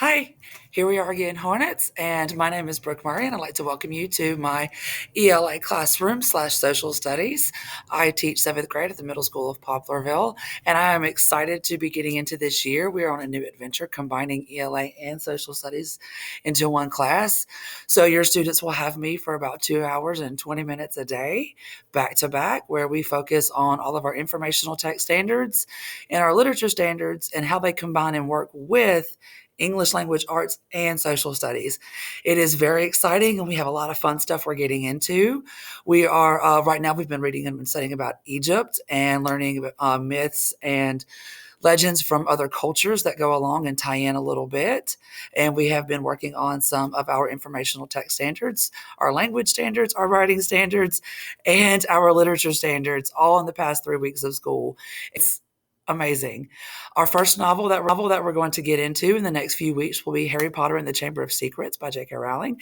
Hi, here we are again, Hornets, and my name is Brooke Murray, and I'd like to welcome you to my ELA classroom slash social studies. I teach seventh grade at the middle school of Poplarville, and I am excited to be getting into this year. We are on a new adventure combining ELA and social studies into one class. So your students will have me for about 2 hours and 20 minutes a day, back to back, where we focus on all of our informational text standards and our literature standards and how they combine and work with English language arts, and social studies. It is very exciting, and we have a lot of fun stuff we're getting into. We are, right now, we've been reading and studying about Egypt and learning myths and legends from other cultures that go along and tie in a little bit. And we have been working on some of our informational text standards, our language standards, our writing standards, and our literature standards all in the past 3 weeks of school. It's amazing. Our first novel that we're going to get into in the next few weeks will be Harry Potter and the Chamber of Secrets by J.K. Rowling.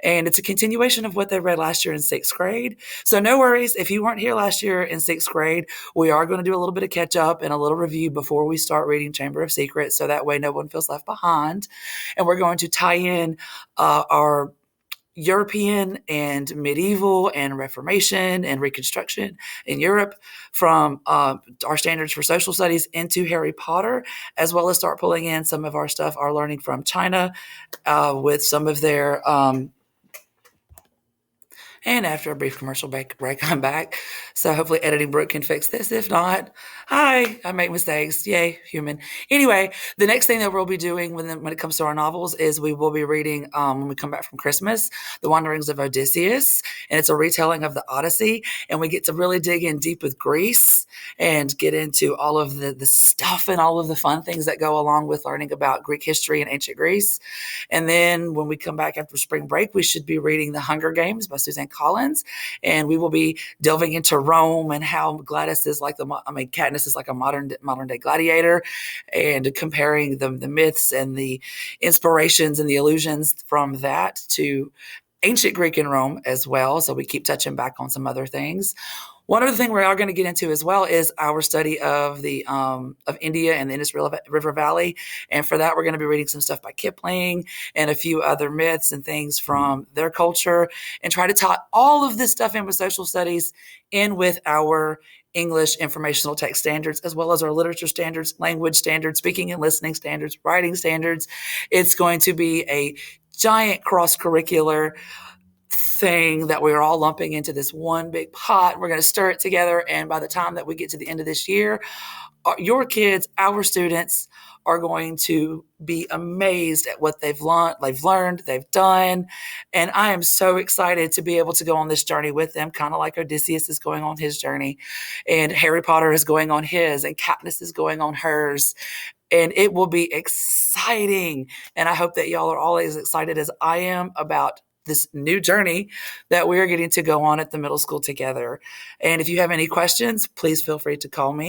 And it's a continuation of what they read last year in sixth grade. So no worries if you weren't here last year in sixth grade. We are going to do a little bit of catch up and a little review before we start reading Chamber of Secrets, so that way no one feels left behind. And we're going to tie in our European and medieval and Reformation and Reconstruction in Europe from our standards for social studies into Harry Potter, as well as start pulling in some of our stuff, our learning from China with some of their and after a brief commercial break, I'm back. So hopefully editing Brooke can fix this. If not, hi, I make mistakes. Yay, human. Anyway, the next thing that we'll be doing when it comes to our novels is we will be reading, when we come back from Christmas, The Wanderings of Odysseus. And it's a retelling of the Odyssey. And we get to really dig in deep with Greece and get into all of the stuff and all of the fun things that go along with learning about Greek history and ancient Greece. And then when we come back after spring break, we should be reading The Hunger Games by Suzanne Collins, and we will be delving into Rome and how Katniss is like a modern day gladiator, and comparing the myths and the inspirations and the allusions from that to ancient Greek and Rome as well. So we keep touching back on some other things. One other thing we are going to get into as well is our study of the of India and the Indus River Valley, and for that we're going to be reading some stuff by Kipling and a few other myths and things from their culture, and try to tie all of this stuff in with social studies, in with our English informational text standards, as well as our literature standards, language standards, speaking and listening standards, writing standards. It's going to be a giant cross-curricular thing that we're all lumping into this one big pot. We're going to stir it together, and by the time that we get to the end of this year, your kids, our students, are going to be amazed at what they've learned, they've done. And I am so excited to be able to go on this journey with them, kind of like Odysseus is going on his journey, and Harry Potter is going on his, and Katniss is going on hers. And it will be exciting. And I hope that y'all are all as excited as I am about this new journey that we're getting to go on at the middle school together. And if you have any questions, please feel free to call me.